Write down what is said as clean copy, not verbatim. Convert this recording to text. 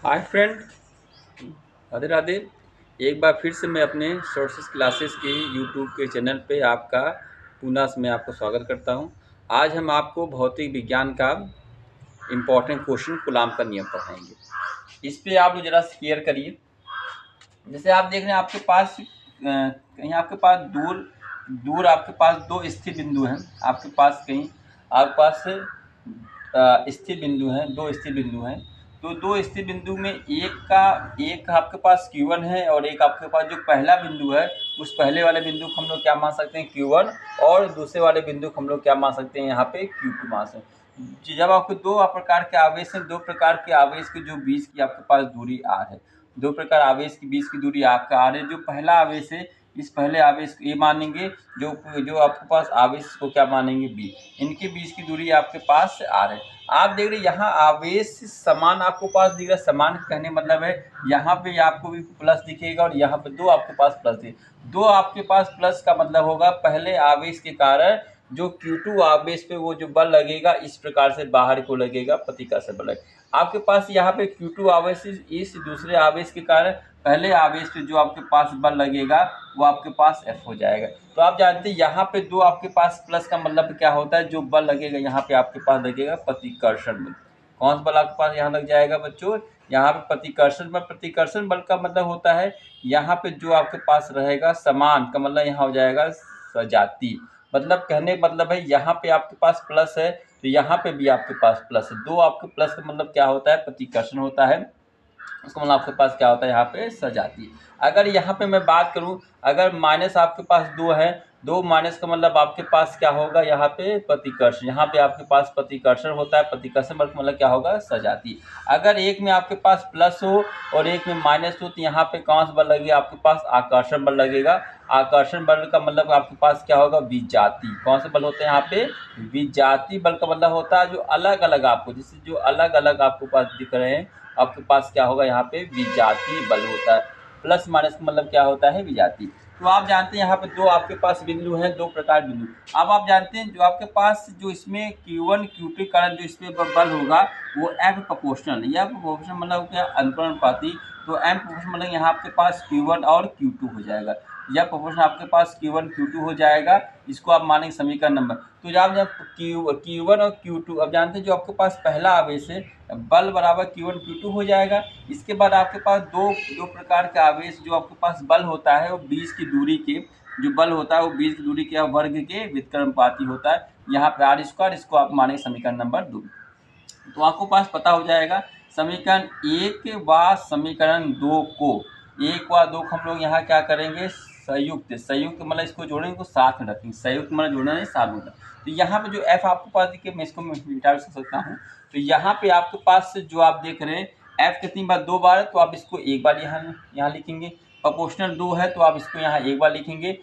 Hi friend, Radhe Radhe. एक बार फिर से मैं अपने सोर्सेस क्लासेस की यूट्यूब के चैनल पे आपका पुनः मैं आपको स्वागत करता हूं। आज हम आपको भौतिक विज्ञान का इम्पोर्टेंट क्वेश्चन कूलाम का नियम पढ़ाएंगे। इस पे आप लोग जरा क्लियर करिए। जैसे आप देख रहे हैं आपके पास कहीं आपके पास दूर दूर आपके पास दो स्थिर बिंदु हैं। आपके पास कहीं आपके पास स्थिर बिंदु हैं, दो स्थिर बिंदु हैं। तो दो स्थिर बिंदु में एक आपके पास Q1 है और एक आपके पास जो पहला बिंदु है उस पहले वाले बिंदु को हम लोग क्या मान सकते हैं Q1, और दूसरे वाले बिंदु को हम लोग क्या मान सकते हैं यहाँ पे Q2 मान सकते हैं। जब आपको दो प्रकार के आवेश हैं, दो प्रकार के आवेश के जो बीच की आपके पास दूरी r है, दो प्रकार आवेश के बीच की दूरी आपका r है। जो पहला आवेश है इस पहले आवेश को ए मानेंगे, जो जो आपके पास आवेश को क्या मानेंगे बी। इनके बीच की दूरी आपके पास r है। आप देख रहे हैं यहाँ आवेश समान आपको पास दिख रहा है। समान कहने मतलब है यहाँ पे आपको भी प्लस दिखेगा और यहाँ पे दो आपके पास प्लस दिखेगा। दो आपके पास प्लस का मतलब होगा पहले आवेश के कारण जो Q2 आवेश पे वो जो बल लगेगा इस प्रकार से बाहर को लगेगा, प्रतिकर्षण बल लगेगा। आपके पास यहाँ पे Q2 आवेश इस दूसरे आवेश के कारण पहले आवेश पे जो आपके पास बल लगेगा वो आपके पास F हो जाएगा। तो आप जानते हैं यहाँ पे दो आपके पास प्लस का मतलब क्या होता है, जो बल लगेगा यहाँ पे आपके पास लगेगा प्रतिकर्षण बल। कौन सा बल आपके पास यहाँ लग जाएगा बच्चों, यहाँ पे प्रतिकर्षण बल। प्रतिकर्षण बल का मतलब होता है यहाँ पे जो आपके पास रहेगा समान का मतलब यहाँ हो जाएगा सजातीय। मतलब कहने मतलब है यहाँ पे आपके पास प्लस है तो यहाँ पे भी आपके पास प्लस है। दो आपके प्लस का मतलब क्या होता है, प्रतिकर्षण होता है। उसका मतलब आपके पास क्या होता है यहाँ पे सजातीय। अगर यहाँ पे मैं बात करूँ, अगर माइनस आपके पास दो है, दो माइनस का मतलब आपके पास क्या होगा यहाँ पे प्रतिकर्षण। यहाँ पे आपके पास प्रतिकर्षण होता है, प्रतिकर्षण बल का मतलब क्या होगा सजातीय। अगर एक में आपके पास प्लस हो और एक में माइनस हो तो यहाँ पे कौन सा बल लगेगा, आपके पास आकर्षण बल लगेगा। आकर्षण बल का मतलब आपके पास क्या होगा, विजातीय। कौन से बल होते हैं यहाँ पे, विजातीय बल का मतलब होता है जो अलग अलग आपको, जैसे जो अलग अलग आपको पास दिख रहे हैं आपके पास क्या होगा यहाँ पे विजातीय बल होता है। प्लस माइनस का मतलब क्या होता है विजातीय। तो आप जानते हैं यहाँ पे दो आपके पास बिंदु हैं, दो प्रकार बिंदु। अब आप जानते हैं जो आपके पास जो इसमें Q1 Q2 के कारण जो इसमें बल होगा वो M प्रोपोर्शनल। यह प्रोपोर्शनल मतलब क्या, अनुपाती। तो M प्रोपोर्शनल मतलब यहाँ आपके पास Q1 और Q2 हो जाएगा। यह प्रोपोर्शन आपके पास Q1 Q2 हो जाएगा। इसको आप मानेंगे समीकरण नंबर। तो जब Q1 और Q2 अब जानते हैं जो आपके पास पहला आवेश है बल बराबर Q1 Q2 हो जाएगा। इसके बाद आपके पास दो प्रकार के आवेश जो आपके पास बल होता है वो बीच की दूरी के जो बल होता है वो बीच की दूरी के वर्ग के व्युत्क्रमानुपाती होता है। यहाँ पे आर स्क्वायर, इसको आप मानेंगे समीकरण नंबर 2। तो आपको पास पता हो जाएगा समीकरण 1 व समीकरण 2 को, 1 व 2 को हम लोग यहाँ क्या करेंगे संयुक्त। संयुक्त मतलब इसको जोड़ेंगे तो साथ में रखेंगे। संयुक्त मतलब जोड़ना नहीं, साथ में। तो यहाँ पे जो F आपके पास देखिए, मैं इसको मिटा भी सकता हूँ। तो यहाँ पे आपके पास जो आप देख रहे हैं F कितनी बार, दो बार है तो आप इसको एक बार यहाँ लिखेंगे। प्रोपोर्शनल 2 है तो आप इसको यहाँ एक बार लिखेंगे।